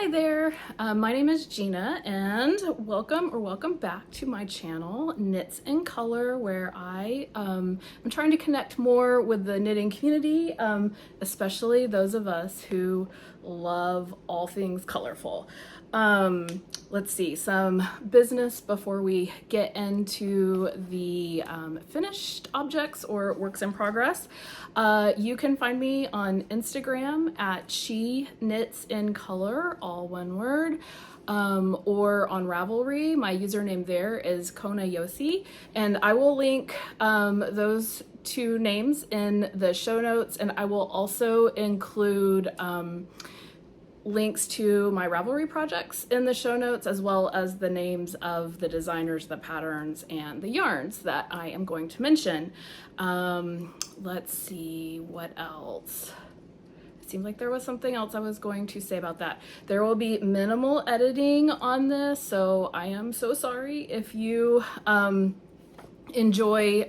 Hi there, my name is Gina and welcome back to my channel, Knits in Color, where I am trying to connect more with the knitting community, especially those of us who love all things colorful. Let's see, some business before we get into the finished objects or works in progress. You can find me on Instagram at She Knits in Color, all one word, or on Ravelry. My username there is konayossie, and I will link those two names in the show notes, and I will also include links to my Ravelry projects in the show notes, as well as the names of the designers, the patterns, and the yarns that I am going to mention. Let's see, what else? It seemed like there was something else I was going to say about that. There will be minimal editing on this, so I am so sorry if you enjoy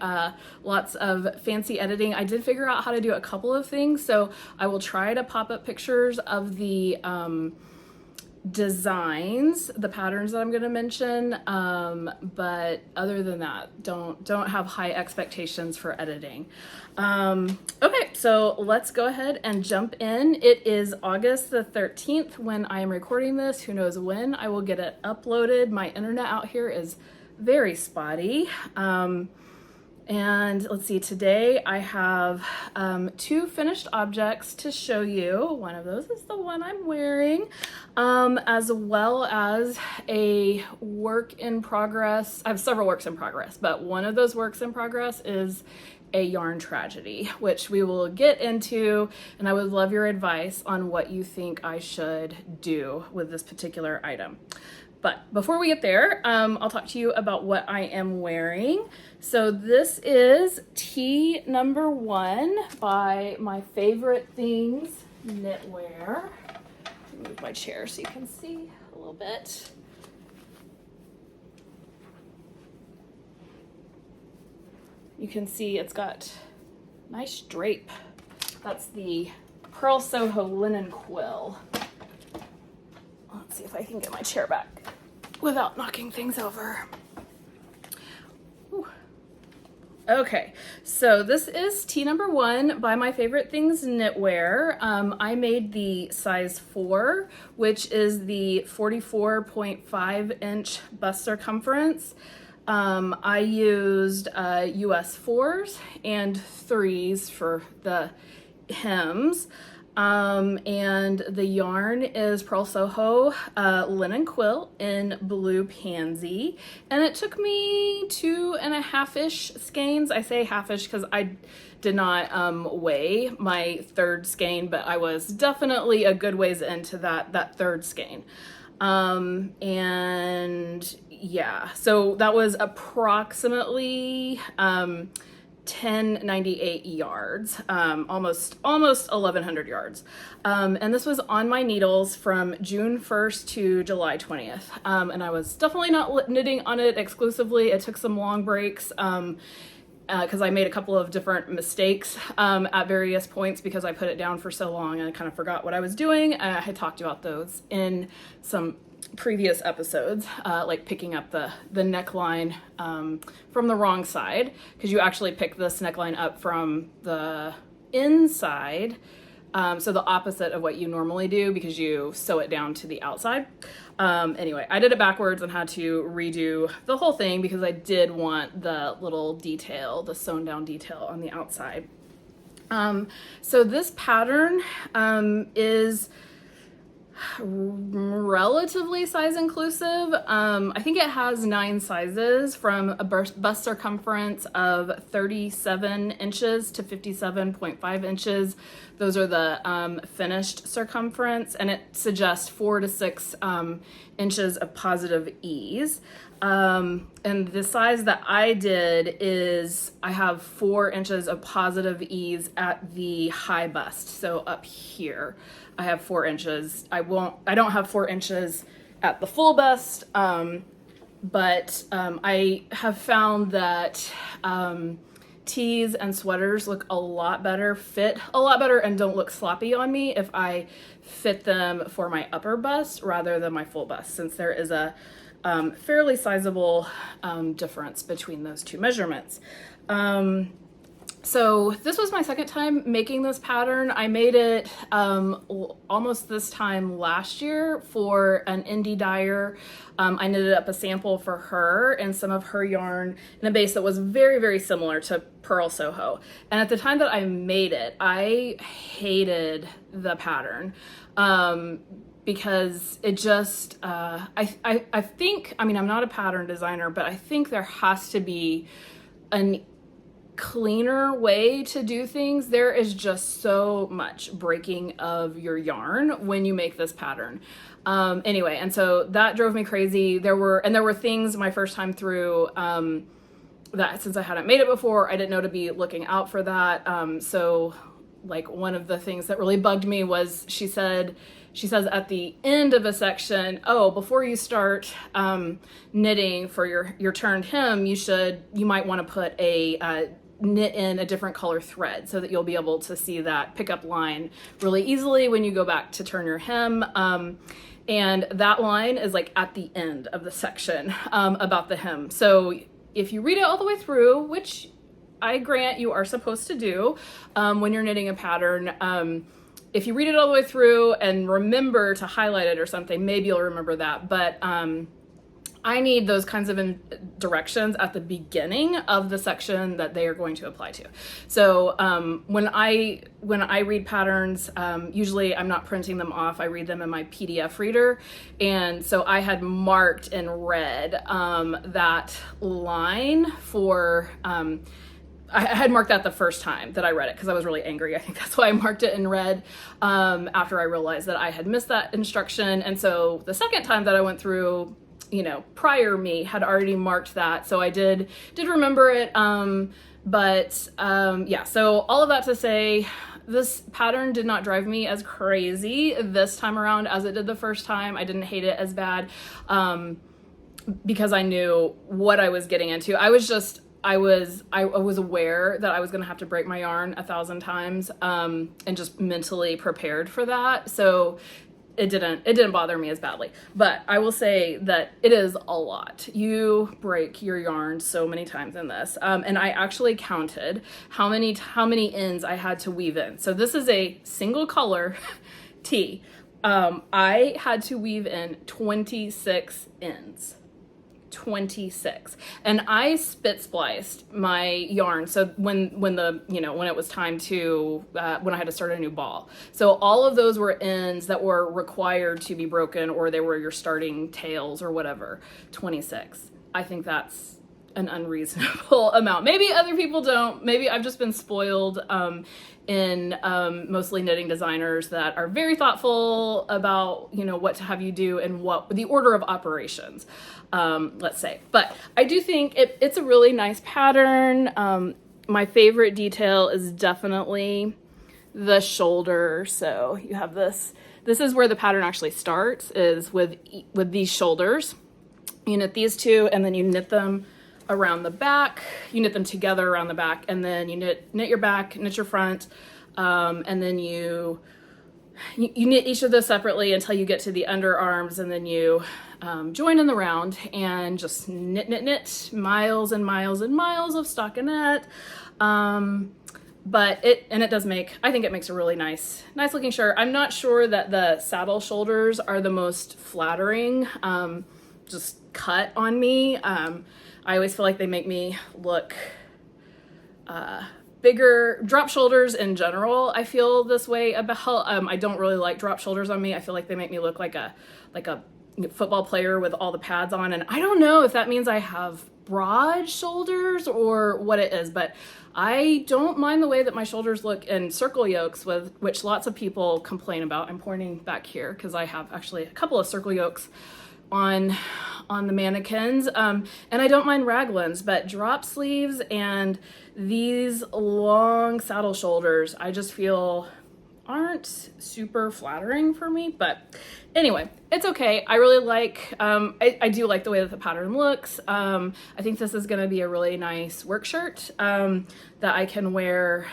lots of fancy editing. I did figure out how to do a couple of things, so I will try to pop up pictures of the designs, the patterns that I'm going to mention, but other than that, don't have high expectations for editing. Okay, so let's go ahead and jump in. It is August the 13th when I am recording this. Who knows when I will get it uploaded. My internet out here is very spotty. And let's see, today I have two finished objects to show you. One of those is the one I'm wearing, as well as a work in progress. I have several works in progress, but one of those works in progress is a yarn tragedy, which we will get into, and I would love your advice on what you think I should do with this particular item. But before we get there, I'll talk to you about what I am wearing. So this is tee number 1 by My Favorite Things Knitwear. Move my chair so you can see a little bit. You can see it's got nice drape. That's the Purl Soho linen quill. Let's see if I can get my chair back without knocking things over. Whew. Okay, so this is tee number 1 by My Favorite Things Knitwear. I made the size 4, which is the 44.5 inch bust circumference. I used US 4s and 3s for the hems. And the yarn is Purl Soho linen quill in blue pansy, and it took me 2.5-ish skeins. I say half-ish because I did not weigh my third skein, but I was definitely a good ways into that third skein. And yeah, so that was approximately 1098 yards, almost 1100 yards. And this was on my needles from June 1st to July 20th. And I was definitely not knitting on it exclusively. It took some long breaks, because I made a couple of different mistakes at various points because I put it down for so long and I kind of forgot what I was doing. I had talked about those in some previous episodes, like picking up the neckline from the wrong side, because you actually pick this neckline up from the inside, so the opposite of what you normally do, because you sew it down to the outside. Anyway, I did it backwards and had to redo the whole thing because I did want the little detail, the sewn down detail on the outside. So this pattern is relatively size inclusive. I think it has 9 sizes from a bust circumference of 37 inches to 57.5 inches. Those are the finished circumference, and it suggests 4 to 6 inches of positive ease. And the size that I did is I have 4 inches of positive ease at the high bust. So up here, I have 4 inches. I don't have 4 inches at the full bust, but I have found that tees and sweaters look a lot better, fit a lot better, and don't look sloppy on me if I fit them for my upper bust rather than my full bust, since there is a fairly sizable difference between those two measurements. So this was my second time making this pattern. I made it almost this time last year for an indie dyer. I knitted up a sample for her and some of her yarn in a base that was very, very similar to Purl Soho. And at the time that I made it, I hated the pattern because it just, I think, I mean, I'm not a pattern designer, but I think there has to be an cleaner way to do things. There is just so much breaking of your yarn when you make this pattern. Anyway, and so that drove me crazy. There were things my first time through that, since I hadn't made it before, I didn't know to be looking out for that. So like one of the things that really bugged me was she says at the end of a section, oh, before you start knitting for your turned hem, you might want to put a knit in a different color thread so that you'll be able to see that pickup line really easily when you go back to turn your hem. And that line is like at the end of the section about the hem. So if you read it all the way through, which I grant you are supposed to do when you're knitting a pattern, if you read it all the way through and remember to highlight it or something, maybe you'll remember that. But I need those kinds of directions at the beginning of the section that they are going to apply to. So when I read patterns, usually I'm not printing them off. I read them in my PDF reader. And so I had marked in red that line for, I had marked that the first time that I read it because I was really angry. I think that's why I marked it in red after I realized that I had missed that instruction. And so the second time that I went through, you know, prior me had already marked that. So I did remember it. Yeah, so all of that to say, this pattern did not drive me as crazy this time around as it did the first time. I didn't hate it as bad because I knew what I was getting into. I was aware that I was going to have to break my yarn 1,000 times and just mentally prepared for that. So it didn't bother me as badly. But I will say that it is a lot. You break your yarn so many times in this. And I actually counted how many ends I had to weave in. So this is a single color tee. I had to weave in 26 ends. 26, and I spit spliced my yarn. So when it was time to when I had to start a new ball, so all of those were ends that were required to be broken, or they were your starting tails or whatever. 26. I think that's an unreasonable amount. Maybe other people don't. Maybe I've just been spoiled in mostly knitting designers that are very thoughtful about, you know, what to have you do and what the order of operations, let's say. But I do think it's a really nice pattern. My favorite detail is definitely the shoulder. So you have this is where the pattern actually starts, is with these shoulders. You knit these two and then you knit them around the back. You knit them together around the back, and then you knit your back, knit your front, and then you knit each of those separately until you get to the underarms, and then you join in the round and just knit miles and miles and miles of stockinette. But it does make, I think it makes a really nice looking shirt. I'm not sure that the saddle shoulders are the most flattering just cut on me. I always feel like they make me look bigger. Drop shoulders in general, I feel this way about. I don't really like drop shoulders on me. I feel like they make me look like a football player with all the pads on, and I don't know if that means I have broad shoulders or what it is, but I don't mind the way that my shoulders look in circle yokes, with which lots of people complain about. I'm pointing back here because I have actually a couple of circle yokes on the mannequins, and I don't mind raglans, but drop sleeves and these long saddle shoulders, I just feel aren't super flattering for me, but anyway, it's okay. I really like, I do like the way that the pattern looks. I think this is gonna be a really nice work shirt that I can wear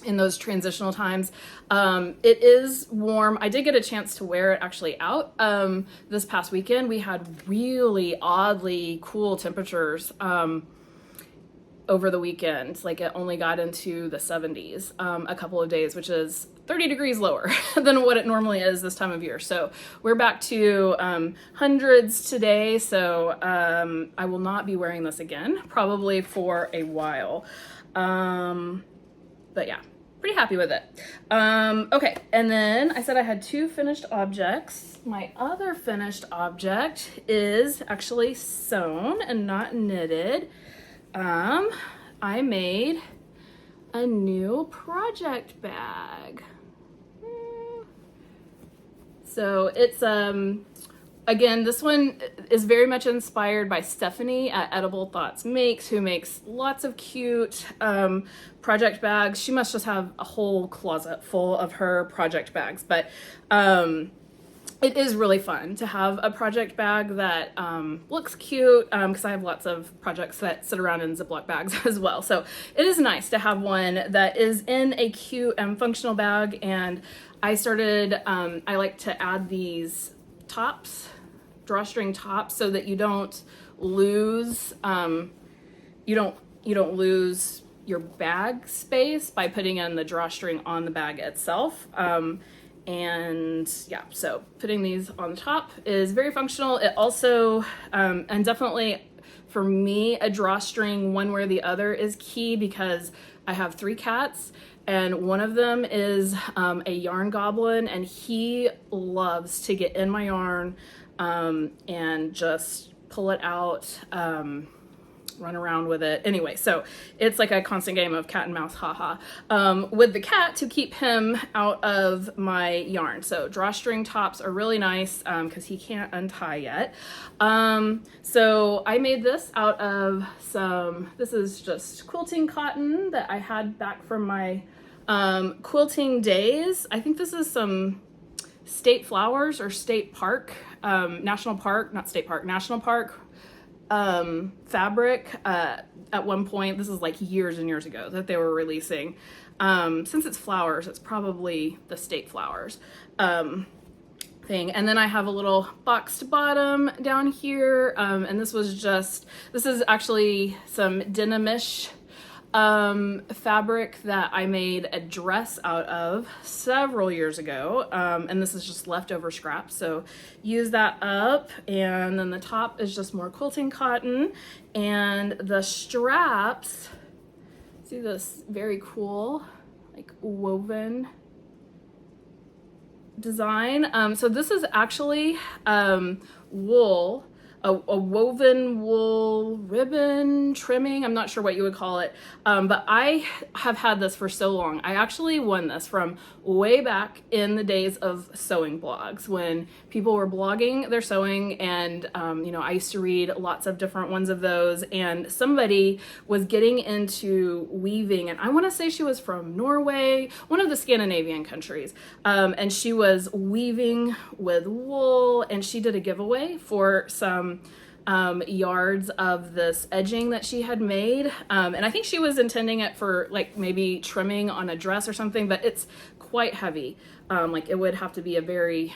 in those transitional times. It is warm. I did get a chance to wear it actually out this past weekend. We had really oddly cool temperatures over the weekend. Like it only got into the 70s a couple of days, which is 30 degrees lower than what it normally is this time of year. So we're back to hundreds today. So I will not be wearing this again, probably for a while. But yeah, pretty happy with it. Okay, and then I said I had 2 finished objects. My other finished object is actually sewn and not knitted. I made a new project bag. So it's, again, this one is very much inspired by Stephanie at Edible Thoughts Makes, who makes lots of cute project bags. She must just have a whole closet full of her project bags, but it is really fun to have a project bag that looks cute, because I have lots of projects that sit around in Ziploc bags as well. So it is nice to have one that is in a cute and functional bag. And I started, I like to add these tops, drawstring tops, so that you don't lose, you don't lose your bag space by putting in the drawstring on the bag itself. And yeah, so putting these on the top is very functional. It also, and definitely for me, a drawstring one way or the other is key, because I have 3 cats and one of them is a yarn goblin, and he loves to get in my yarn and just pull it out, run around with it. Anyway, so it's like a constant game of cat and mouse, haha, with the cat to keep him out of my yarn. So drawstring tops are really nice because he can't untie yet. So I made this out of this is just quilting cotton that I had back from my quilting days. I think this is some state flowers or state park, national park, not state park, national park fabric at one point. This is like years and years ago that they were releasing. Since it's flowers, it's probably the state flowers thing. And then I have a little boxed bottom down here, and this is actually some denim-ish fabric that I made a dress out of several years ago, and this is just leftover scraps, so use that up. And then the top is just more quilting cotton, and the straps, see this very cool like woven design. So this is actually wool, a woven wool ribbon trimming. I'm not sure what you would call it, but I have had this for so long. I actually won this from way back in the days of sewing blogs, when people were blogging their sewing, and you know, I used to read lots of different ones of those, and somebody was getting into weaving, and I want to say she was from Norway, one of the Scandinavian countries, and she was weaving with wool, and she did a giveaway for some yards of this edging that she had made, and I think she was intending it for like maybe trimming on a dress or something, but it's quite heavy. Like it would have to be a very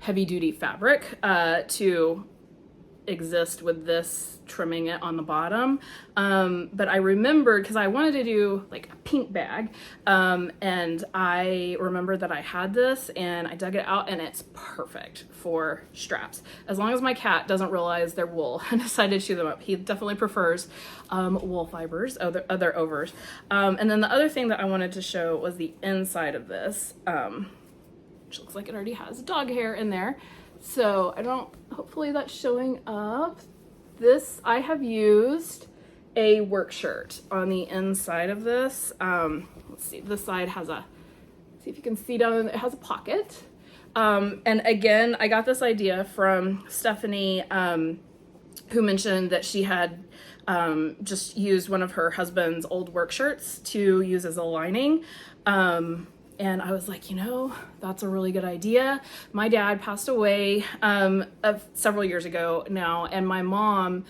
heavy duty fabric to exist with this trimming it on the bottom. But I remembered, because I wanted to do like a pink bag, and I remembered that I had this, and I dug it out, and it's perfect for straps, as long as my cat doesn't realize they're wool and decide to chew them up. He definitely prefers wool fibers, other overs. And then the other thing that I wanted to show was the inside of this, which looks like it already has dog hair in there. So hopefully that's showing up. This, I have used a work shirt on the inside of this. Let's see, this side has see if you can see down, it has a pocket. And again, I got this idea from Stephanie, who mentioned that she had just used one of her husband's old work shirts to use as a lining. And I was like, you know, that's a really good idea. My dad passed away several years ago now, and my mom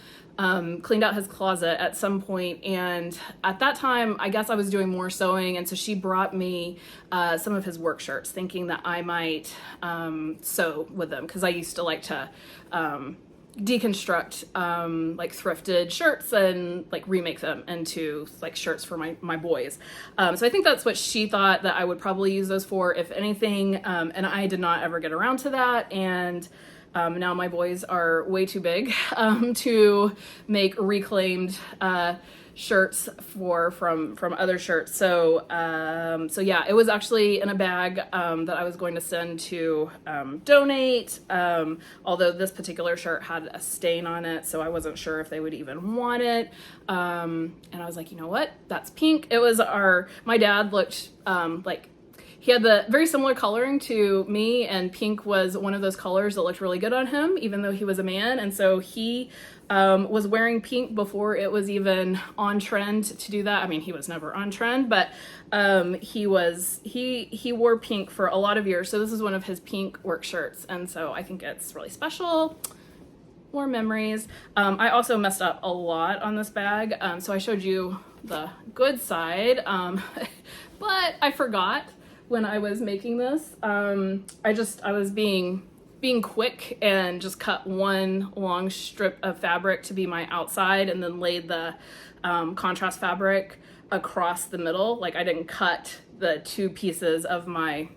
cleaned out his closet at some point, and at that time I guess I was doing more sewing, and so she brought me some of his work shirts thinking that I might sew with them, because I used to like to deconstruct like thrifted shirts and like remake them into like shirts for my boys. So I think that's what she thought that I would probably use those for, if anything, and I did not ever get around to that. And now my boys are way too big to make reclaimed shirts from other shirts. So yeah, it was actually in a bag that I was going to send to donate, although this particular shirt had a stain on it, so I wasn't sure if they would even want it. And I was like, you know what, that's pink. It was my dad looked like he had the very similar coloring to me, and pink was one of those colors that looked really good on him, even though he was a man. And so he was wearing pink before it was even on trend to do that. I mean, he was never on trend, but he wore pink for a lot of years. So this is one of his pink work shirts, and so I think it's really special. More memories. I also messed up a lot on this bag, so I showed you the good side, but I forgot when I was making this. I was being quick and just cut one long strip of fabric to be my outside, and then laid the contrast fabric across the middle. Like, I didn't cut the two pieces of my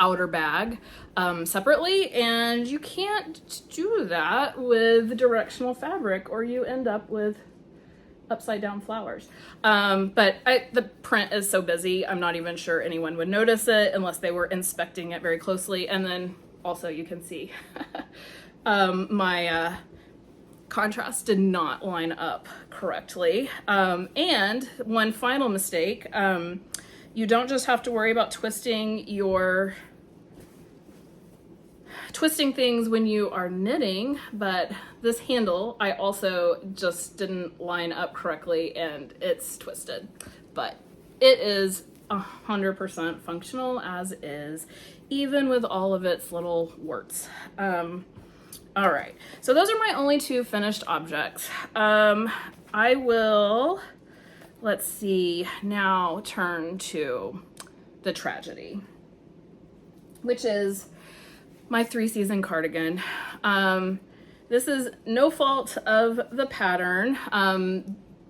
outer bag separately, and you can't do that with directional fabric, or you end up with upside down flowers. But the print is so busy, I'm not even sure anyone would notice it unless they were inspecting it very closely. And then also you can see my contrast did not line up correctly. And one final mistake, you don't just have to worry about twisting things when you are knitting, but this handle I also just didn't line up correctly, and it's twisted, but it is 100% functional as is, even with all of its little warts. All right, so those are my only two finished objects. I will, let's see, now turn to the tragedy, which is my 3-season cardigan. This is no fault of the pattern.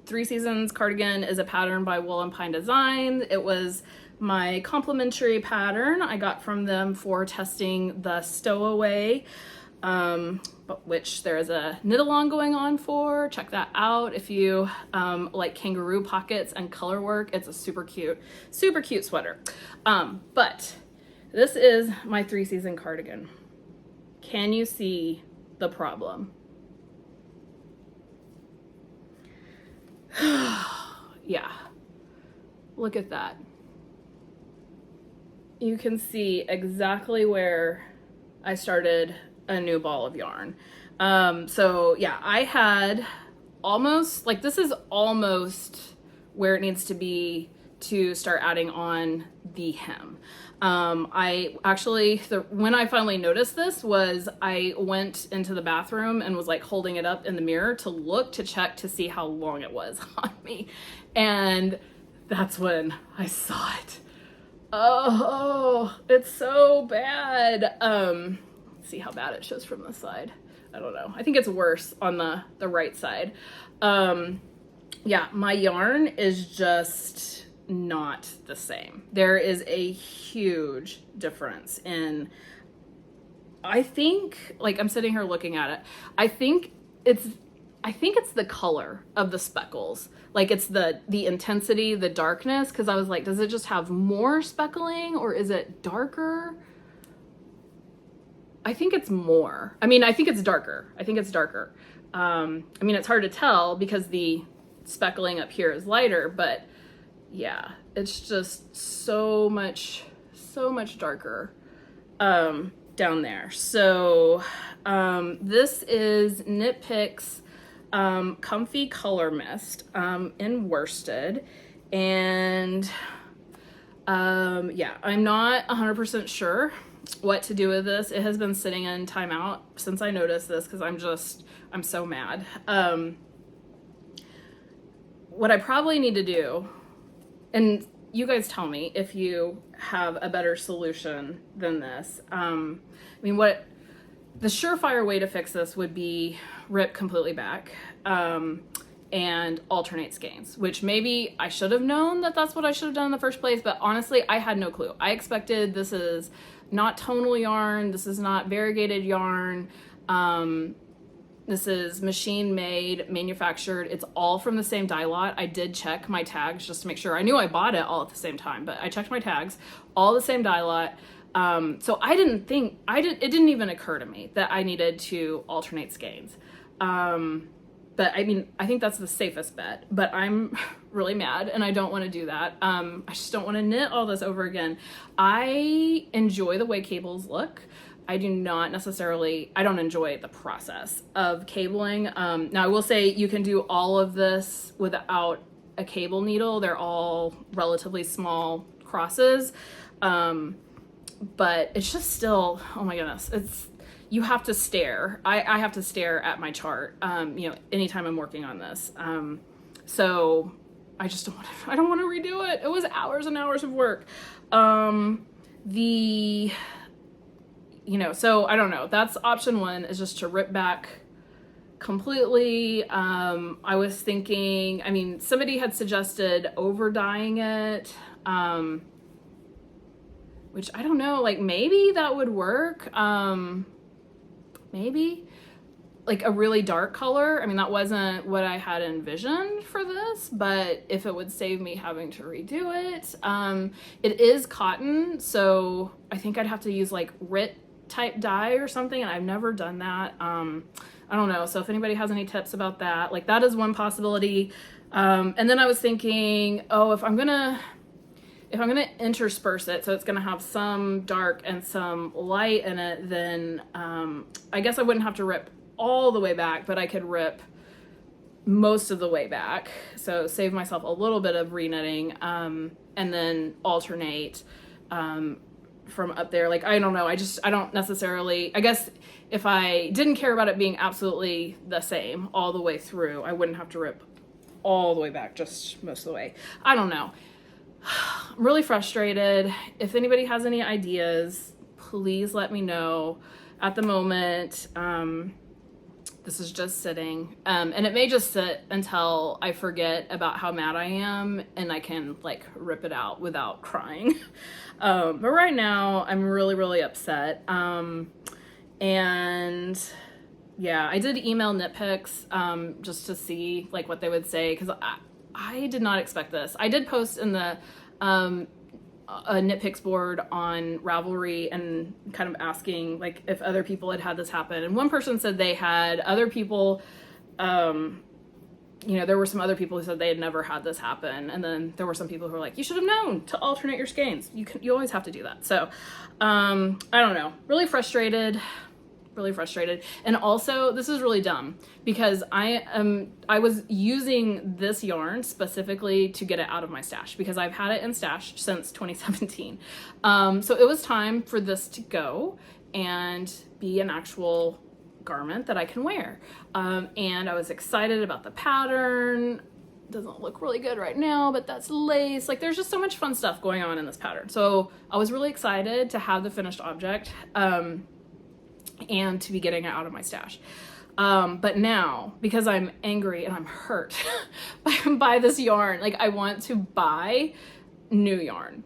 3 Seasons cardigan is a pattern by Wool & Pine Design. It was my complimentary pattern I got from them for testing the stowaway, which there is a knit along going on for. Check that out if you like kangaroo pockets and color work. It's a super cute sweater. But this is my 3-season cardigan. Can you see the problem? Yeah, look at that. You can see exactly where I started a new ball of yarn. So yeah, I had almost, like, this is almost where it needs to be to start adding on the hem. I actually, when I finally noticed this was I went into the bathroom and was like holding it up in the mirror to check to see how long it was on me. And that's when I saw it. Oh, it's so bad. Let's see how bad it shows from this side. I don't know. I think it's worse on the right side. Yeah, my yarn is just not the same. There is a huge difference in, I think, like, I'm sitting here looking at it, I think it's the color of the speckles. Like, it's the intensity, the darkness, because I was like, does it just have more speckling or is it darker? I think it's more. I mean, I think it's darker. I mean, it's hard to tell because the speckling up here is lighter, but yeah, it's just so much darker down there. So this is Knit Picks Comfy Colormist in worsted, and Yeah, I'm not 100% sure what to do with this. It has been sitting in timeout since I noticed this because I'm so mad. What I probably need to do, and you guys tell me if you have a better solution than this. I mean, what the surefire way to fix this would be rip completely back and alternate skeins, which maybe I should have known that that's what I should have done in the first place, but honestly, I had no clue. I expected this is not tonal yarn, this is not variegated yarn, this is machine made, manufactured. It's all from the same dye lot. I did check my tags just to make sure. I knew I bought it all at the same time, but I checked my tags, all the same dye lot. So it didn't even occur to me that I needed to alternate skeins. But I mean, I think that's the safest bet, but I'm really mad and I don't want to do that. I just don't want to knit all this over again. I enjoy the way cables look. I don't enjoy the process of cabling. Now I will say you can do all of this without a cable needle. They're all relatively small crosses. But it's just still, oh my goodness, you have to stare. I have to stare at my chart, anytime I'm working on this. So I don't want to redo it. It was hours and hours of work. So I don't know. That's option one, is just to rip back completely. I was thinking, I mean, somebody had suggested over dyeing it, which I don't know, like maybe that would work. Maybe like a really dark color. I mean, that wasn't what I had envisioned for this, but if it would save me having to redo it. It is cotton, so I think I'd have to use like RIT type dye or something, and I've never done that. I don't know, so if anybody has any tips about that, like that is one possibility. And then I was thinking, if I'm gonna intersperse it, so it's gonna have some dark and some light in it, then I guess I wouldn't have to rip all the way back, but I could rip most of the way back, so save myself a little bit of reknitting, and then alternate from up there. Like, I don't know, I don't necessarily, I guess if I didn't care about it being absolutely the same all the way through, I wouldn't have to rip all the way back, just most of the way. I don't know. I'm really frustrated. If anybody has any ideas, please let me know. At the moment, this is just sitting, and it may just sit until I forget about how mad I am and I can like rip it out without crying. But right now I'm really, really upset. And yeah, I did email Knitpicks just to see like what they would say, because I did not expect this. I did post in the a Knitpicks board on Ravelry and kind of asking like if other people had this happen, and one person said they had. Other people, there were some other people who said they had never had this happen, and then there were some people who were like, you should have known to alternate your skeins. You always have to do that. So I don't know, really frustrated. And also this is really dumb because I was using this yarn specifically to get it out of my stash, because I've had it in stash since 2017. So it was time for this to go and be an actual garment that I can wear. And I was excited about the pattern. Doesn't look really good right now, but that's lace. Like, there's just so much fun stuff going on in this pattern. So I was really excited to have the finished object. And to be getting it out of my stash. But now, because I'm angry and I'm hurt by this yarn, like I want to buy new yarn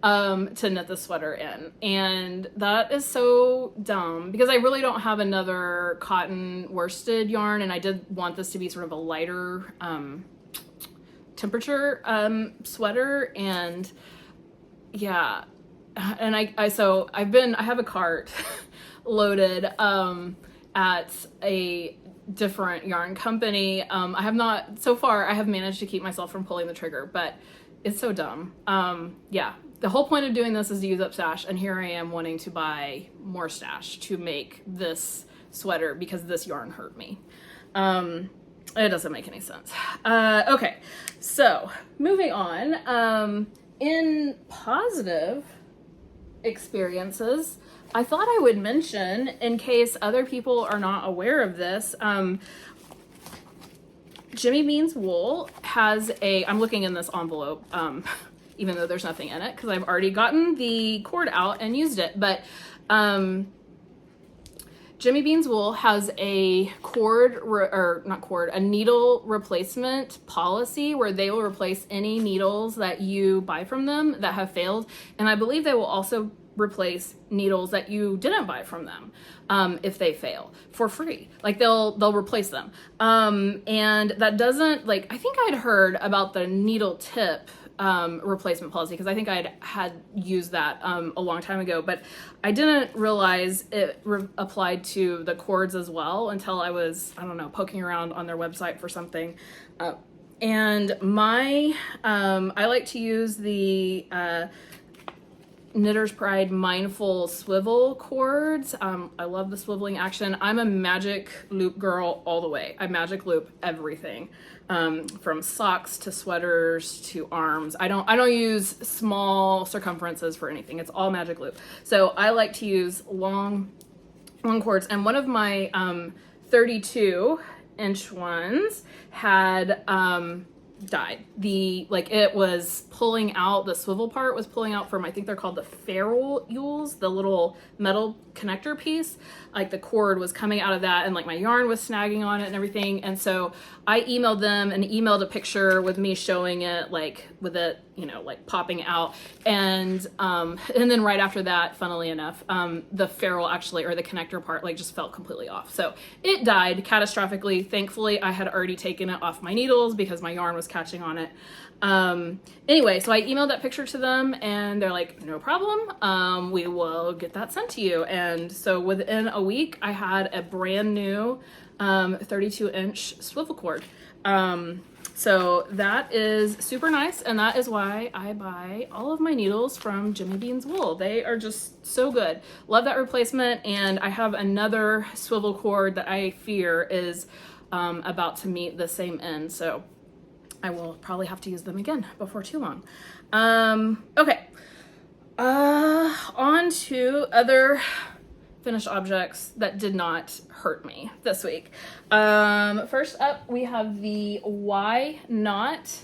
to knit the sweater in. And that is so dumb because I really don't have another cotton worsted yarn, and I did want this to be sort of a lighter temperature sweater. And yeah, and I have a cart loaded at a different yarn company. I have managed to keep myself from pulling the trigger, but it's so dumb. Yeah, the whole point of doing this is to use up stash, and here I am wanting to buy more stash to make this sweater because this yarn hurt me. It doesn't make any sense. Okay, so moving on. in positive experiences, I thought I would mention, in case other people are not aware of this, Jimmy Bean's Wool has I'm looking in this envelope, even though there's nothing in it, because I've already gotten the cord out and used it, but Jimmy Bean's Wool has a a needle replacement policy where they will replace any needles that you buy from them that have failed, and I believe they will also replace needles that you didn't buy from them if they fail, for free. Like they'll replace them. And that doesn't, like, I think I'd heard about the needle tip replacement policy, because I think had used that a long time ago, but I didn't realize it applied to the cords as well until I was, I don't know, poking around on their website for something. And I like to use the Knitter's Pride Mindful Swivel cords. I love the swiveling action. I'm a magic loop girl all the way. I magic loop everything, from socks to sweaters to arms. I don't use small circumferences for anything. It's all magic loop. So I like to use long cords. And one of my 32-inch ones had died. It was pulling out, the swivel part was pulling out from, I think they're called the ferrules, the little metal connector piece. Like the cord was coming out of that, and like my yarn was snagging on it and everything. And so I emailed them and emailed a picture with me showing it, like with it, you know, like popping out. And then right after that, funnily enough, the ferrule actually, or the connector part, like just fell completely off. So it died catastrophically. Thankfully, I had already taken it off my needles because my yarn was catching on it. Anyway, so I emailed that picture to them and they're like, no problem. We will get that sent to you. And so within a week, I had a brand new 32-inch swivel cord. So that is super nice, and that is why I buy all of my needles from Jimmy Bean's Wool. They are just so good. Love that replacement, and I have another swivel cord that I fear is about to meet the same end, so I will probably have to use them again before too long. Okay, on to other finished objects that did not hurt me this week. First up, we have the Why Not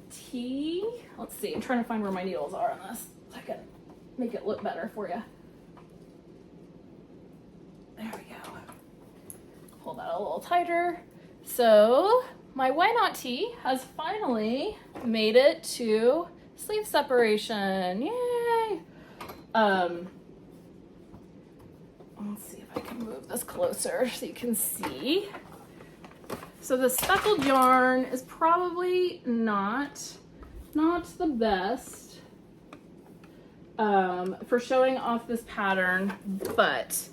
Tea. Let's see, I'm trying to find where my needles are on this so I can make it look better for you. There we go. Hold that a little tighter. So my Why Not Tea has finally made it to sleeve separation. Yay! Let's see if I can move this closer so you can see. So the speckled yarn is probably not the best for showing off this pattern, but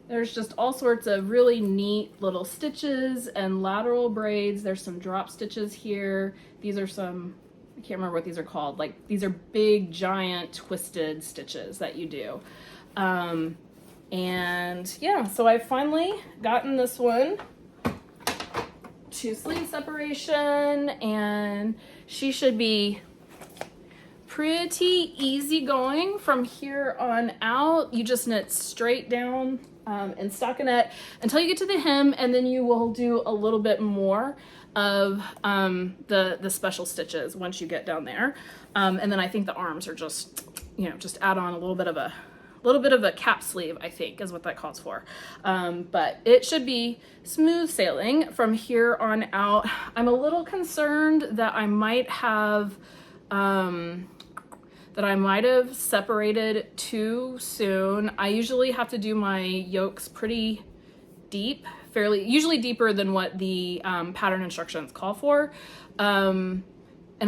there's just all sorts of really neat little stitches and lateral braids. There's some drop stitches here. These are some, I can't remember what these are called. Like, these are big, giant, twisted stitches that you do. And yeah, so I've finally gotten this one to sleeve separation, and she should be pretty easy going from here on out. You just knit straight down and stockinette until you get to the hem, and then you will do a little bit more of the special stitches once you get down there. And then I think the arms are just, you know, just add on a little bit of a cap sleeve, I think is what that calls for. But it should be smooth sailing from here on out. I'm a little concerned that I might have separated too soon. I usually have to do my yokes pretty deep, usually deeper than what the pattern instructions call for. And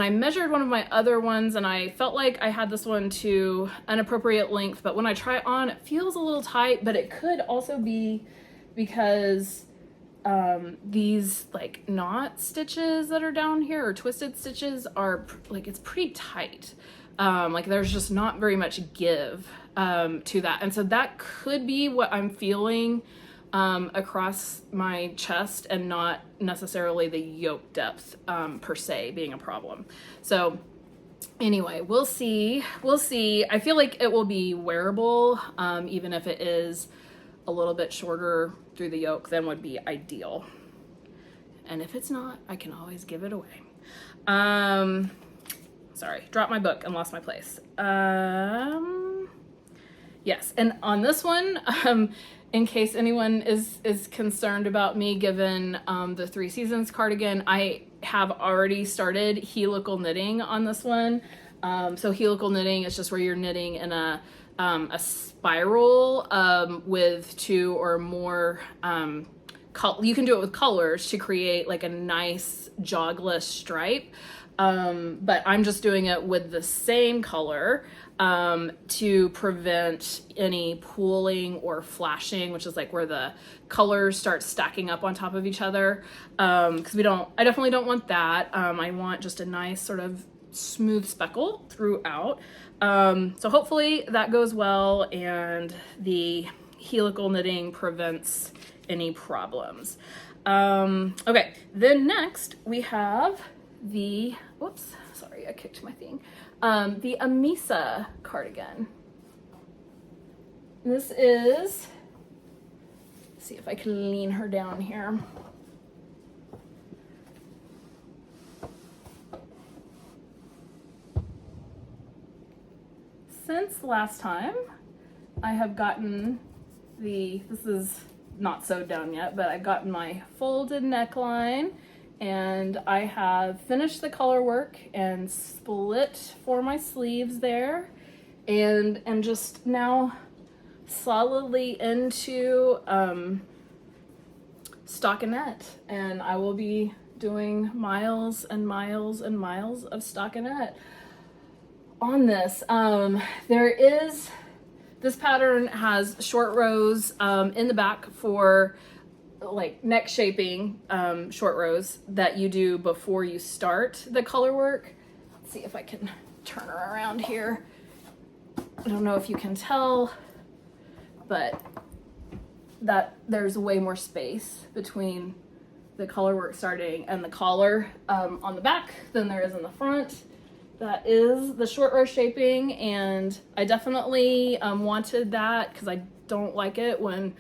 I measured one of my other ones and I felt like I had this one to an appropriate length, but when I try it on, it feels a little tight, but it could also be because these like knot stitches that are down here, or twisted stitches, are like, it's pretty tight. Like there's just not very much give to that. And so that could be what I'm feeling across my chest and not necessarily the yoke depth per se being a problem. So anyway, we'll see. We'll see. I feel like it will be wearable, even if it is a little bit shorter through the yoke than would be ideal. And if it's not, I can always give it away. Sorry, dropped my book and lost my place. Yes, and on this one, in case anyone is concerned about me, given the 3 Seasons cardigan, I have already started helical knitting on this one. So helical knitting is just where you're knitting in a spiral with 2 or more you can do it with colors to create like a nice jogless stripe, but I'm just doing it with the same color to prevent any pooling or flashing, which is like where the colors start stacking up on top of each other, because I definitely don't want that. I want just a nice sort of smooth speckle throughout. So hopefully that goes well and the helical knitting prevents any problems. Okay, then next we have the, whoops, sorry, I kicked my thing. The Amissa cardigan. This is, let's see if I can lean her down here. Since last time, I have gotten this is not sewed down yet, but I've gotten my folded neckline, and I have finished the color work and split for my sleeves there, and am just now solidly into stockinette, and I will be doing miles and miles and miles of stockinette on this. This pattern has short rows in the back for like neck shaping, short rows that you do before you start the color work. Let's see if I can turn her around here. I don't know if you can tell, but that there's way more space between the color work starting and the collar on the back than there is in the front. That is the short row shaping, and I definitely wanted that because I don't like it when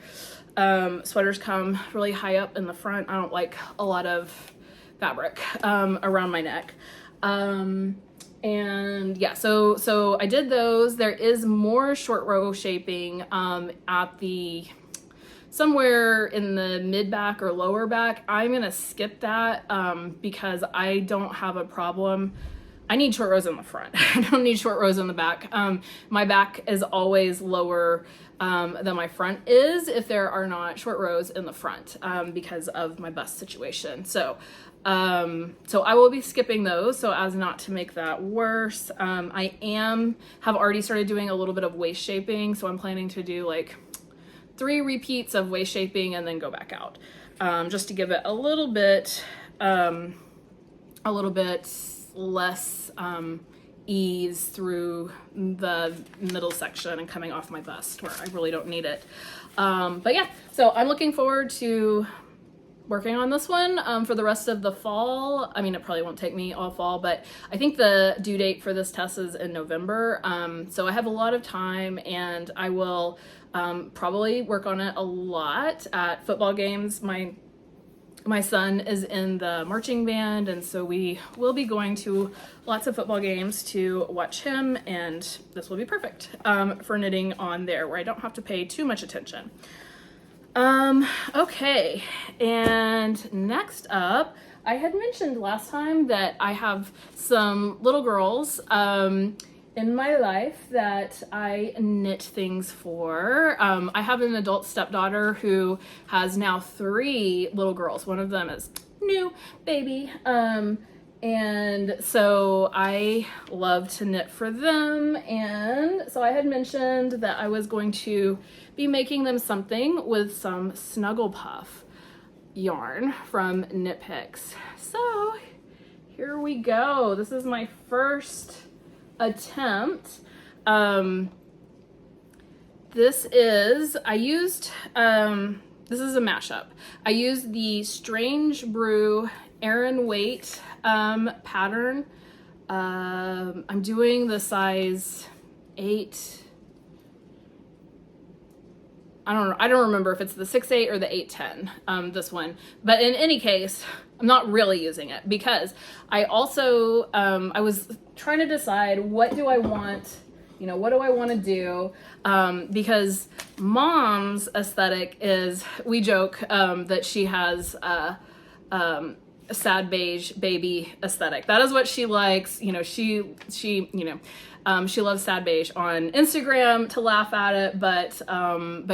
sweaters come really high up in the front. I don't like a lot of fabric around my neck. And yeah, so I did those. There is more short row shaping at somewhere in the mid back or lower back. I'm gonna skip that because I don't have a problem. I need short rows in the front. I don't need short rows in the back. My back is always lower than my front is if there are not short rows in the front because of my bust situation. So I will be skipping those so as not to make that worse. I have already started doing a little bit of waist shaping, so I'm planning to do like 3 repeats of waist shaping and then go back out, just to give it a little bit less ease through the middle section and coming off my bust where I really don't need it. But yeah, so I'm looking forward to working on this one for the rest of the fall. I mean, it probably won't take me all fall, but I think the due date for this test is in November. So I have a lot of time, and I will probably work on it a lot at football games. My son is in the marching band, and so we will be going to lots of football games to watch him, and this will be perfect for knitting on there where I don't have to pay too much attention. Okay, and next up, I had mentioned last time that I have some little girls in my life that I knit things for. I have an adult stepdaughter who has now 3 little girls. One of them is new baby. And so I love to knit for them. And so I had mentioned that I was going to be making them something with some Snuggle Puff yarn from Knit Picks. So here we go. This is my first attempt. I used this is a mashup. I use the Strange Brew Aran Weight pattern. I'm doing the size 8. I don't remember if it's the 6/8 or the 8/10, this one. But in any case, I'm not really using it because I also, I was trying to decide what do I want, you know, what do I want to do? Because mom's aesthetic is, we joke that she has a sad beige baby aesthetic. That is what she likes. You know, she loves sad beige on Instagram to laugh at it, but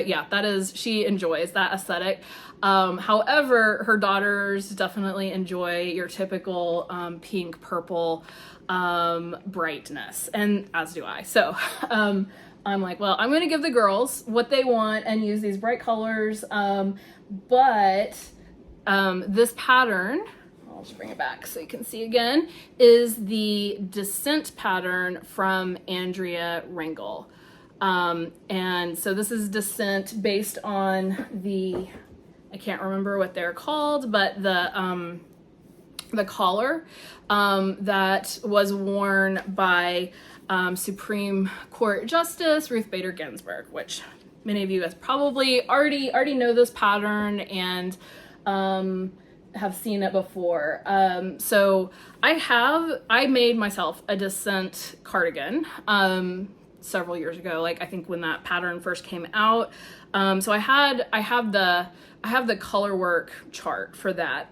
yeah, that is, she enjoys that aesthetic. However, her daughters definitely enjoy your typical pink, purple brightness, and as do I. So I'm like, well, I'm gonna give the girls what they want and use these bright colors, but this pattern, I'll just bring it back so you can see again, is the Descent pattern from Andrea Rangel. And so this is Descent based on the, I can't remember what they're called, but the collar that was worn by Supreme Court Justice Ruth Bader Ginsburg, which many of you guys probably already know this pattern and have seen it before. So I made myself a Descent cardigan several years ago, like I think when that pattern first came out. So I have the color work chart for that.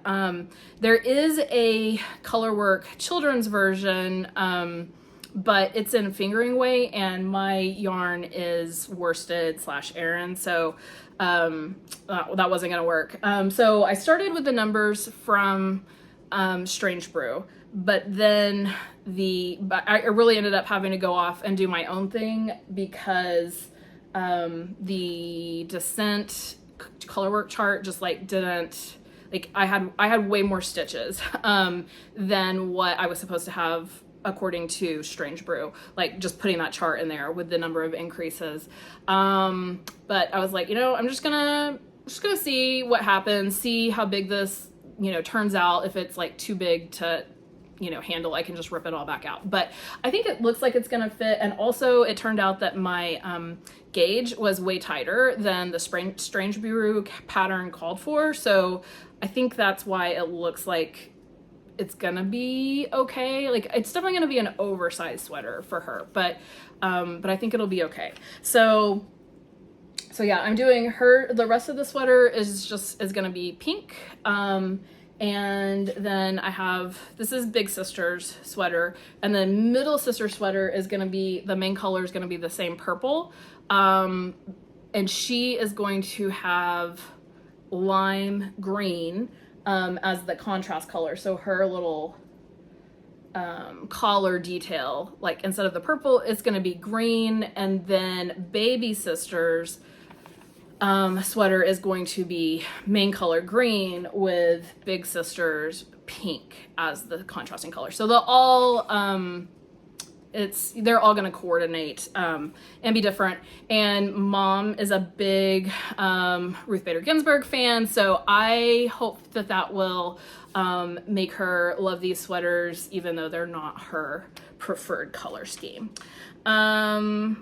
There is a color work children's version, but it's in fingering weight and my yarn is worsted / Aran, so that wasn't gonna work. So I started with the numbers from Strange Brew, but then I really ended up having to go off and do my own thing because the Descent colorwork chart just like didn't, like I had way more stitches than what I was supposed to have according to Strange Brew, like just putting that chart in there with the number of increases. But I was like, you know, I'm just gonna see what happens, see how big this, you know, turns out. If it's like too big to, you know, handle, I can just rip it all back out. But I think it looks like it's gonna fit. And also it turned out that my gauge was way tighter than the Strange Brew pattern called for. So I think that's why it looks like it's gonna be okay. Like it's definitely gonna be an oversized sweater for her, but I think it'll be okay. So yeah, I'm doing her, the rest of the sweater is gonna be pink. And then I have, this is Big Sister's sweater, and then Middle Sister sweater is gonna be, the main color is gonna be the same purple. And she is going to have lime green as the contrast color. So her little collar detail, like instead of the purple, it's gonna be green. And then Baby Sister's sweater is going to be main color green with Big Sister's pink as the contrasting color. So they'll all they're all gonna coordinate and be different. And mom is a big Ruth Bader Ginsburg fan, so I hope that will make her love these sweaters, even though they're not her preferred color scheme. Yeah,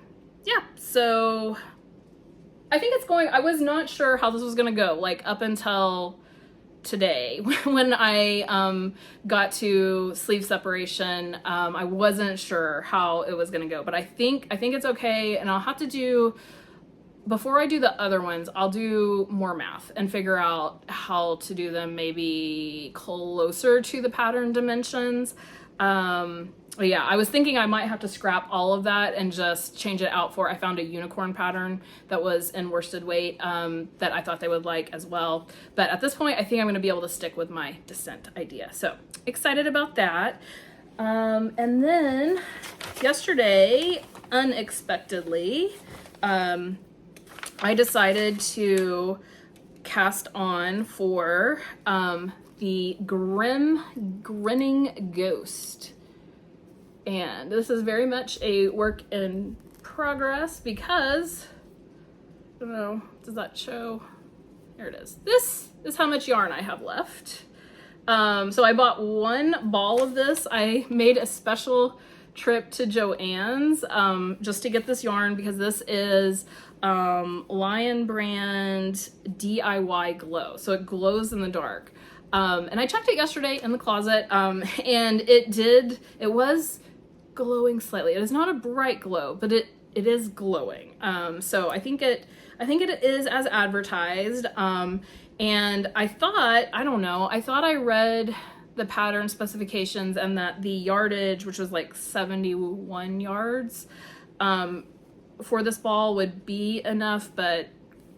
so I think it's going, I was not sure how this was gonna go, like up until today when I got to sleeve separation. I wasn't sure how it was gonna go, but I think it's okay. And I'll have to do, before I do the other ones, I'll do more math and figure out how to do them maybe closer to the pattern dimensions. But yeah, I was thinking I might have to scrap all of that and just change it out for, I found a unicorn pattern that was in worsted weight that I thought they would like as well. But at this point, I think I'm gonna be able to stick with my Descent idea. So excited about that. And then yesterday, unexpectedly, I decided to cast on for the Grinning Ghost. And this is very much a work in progress because, I don't know, does that show? There it is. This is how much yarn I have left. So I bought one ball of this. I made a special trip to Joann's just to get this yarn because this is Lion Brand DIY Glo. So it glows in the dark. And I checked it yesterday in the closet and it was glowing slightly. It is not a bright glow, but it is glowing. So I think it is as advertised. And I thought, I don't know, I thought I read the pattern specifications and that the yardage, which was like 71 yards, for this ball would be enough, but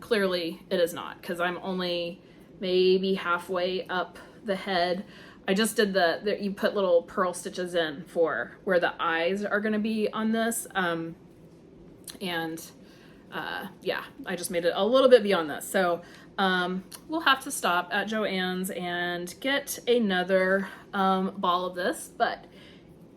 clearly it is not because I'm only maybe halfway up the head. I just did you put little purl stitches in for where the eyes are going to be on this. Yeah, I just made it a little bit beyond this. So we'll have to stop at Joann's and get another ball of this, but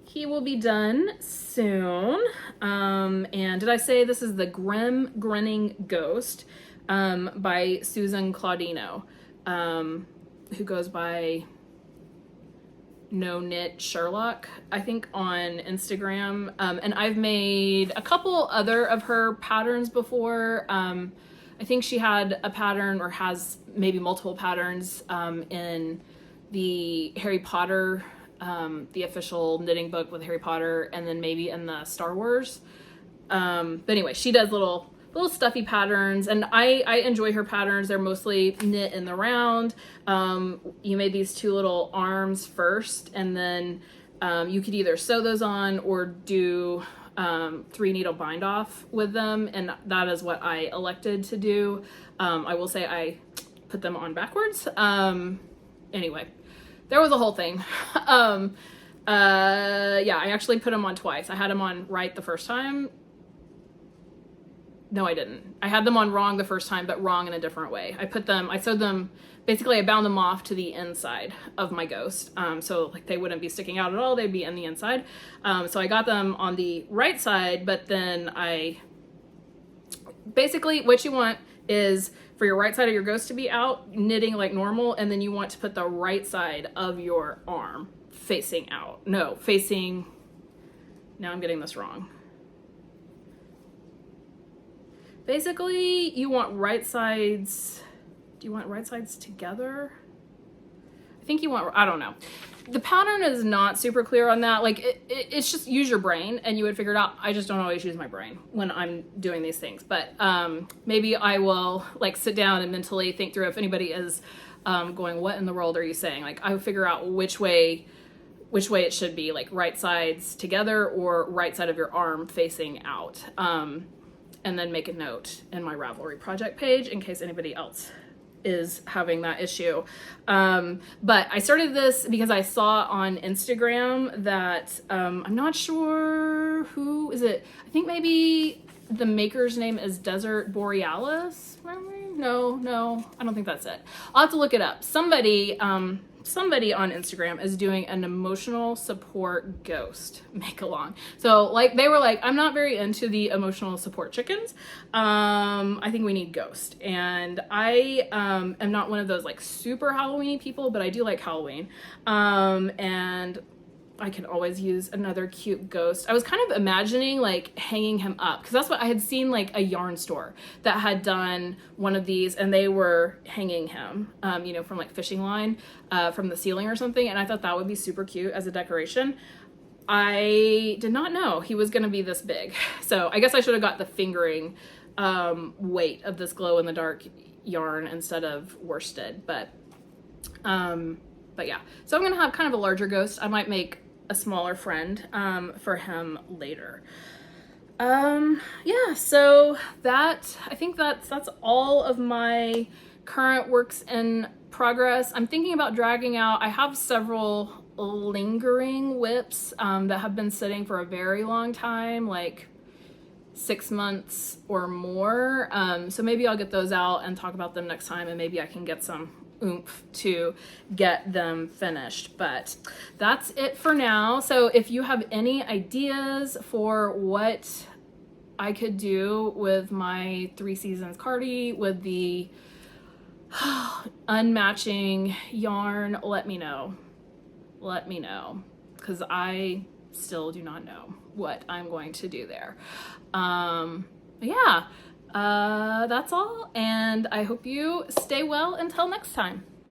he will be done soon. And did I say this is the Grinning Ghost by Susan Claudino, who goes by No Knit Sherlock, I think, on Instagram. And I've made a couple other of her patterns before. I think she had a pattern or has maybe multiple patterns in the Harry Potter, the official knitting book with Harry Potter, and then maybe in the Star Wars. But anyway, she does little stuffy patterns, and I enjoy her patterns. They're mostly knit in the round. You made these two little arms first, and then you could either sew those on or do 3 needle bind off with them, and that is what I elected to do. I will say I put them on backwards. Anyway, there was a whole thing. Yeah, I actually put them on twice. I had them on right the first time. No, I didn't. I had them on wrong the first time, but wrong in a different way. I sewed them, basically I bound them off to the inside of my ghost. So like they wouldn't be sticking out at all, they'd be in the inside. So I got them on the right side, but then basically what you want is for your right side of your ghost to be out, knitting like normal, and then you want to put the right side of your arm facing out. No, facing, now I'm getting this wrong. Basically, you want right sides, do you want right sides together? I think you want, I don't know. The pattern is not super clear on that. Like, it's just use your brain and you would figure it out. I just don't always use my brain when I'm doing these things. But maybe I will, like, sit down and mentally think through if anybody is going, what in the world are you saying? Like, I would figure out which way it should be, like right sides together or right side of your arm facing out. And then make a note in my Ravelry project page in case anybody else is having that issue. But I started this because I saw on Instagram that I'm not sure who is it. I think maybe the maker's name is Desert Borealis. No, I don't think that's it. I'll have to look it up. Somebody on Instagram is doing an emotional support ghost make along. So like they were like, I'm not very into the emotional support chickens. I think we need ghost. And I am not one of those like super Halloween people, but I do like Halloween. And I can always use another cute ghost. I was kind of imagining like hanging him up because that's what I had seen, like a yarn store that had done one of these and they were hanging him, you know, from like fishing line from the ceiling or something. And I thought that would be super cute as a decoration. I did not know he was going to be this big. So I guess I should have got the fingering weight of this glow in the dark yarn instead of worsted. But yeah, so I'm going to have kind of a larger ghost. I might make a smaller friend for him later. Yeah, so I think that's all of my current works in progress. I'm thinking about dragging out, I have several lingering whips that have been sitting for a very long time, like 6 months or more. So maybe I'll get those out and talk about them next time, and maybe I can get some oomph to get them finished. But that's it for now. So if you have any ideas for what I could do with my 3 Seasons cardi, with the unmatching yarn, let me know. Let me know, because I still do not know what I'm going to do there. Yeah, that's all, and I hope you stay well until next time.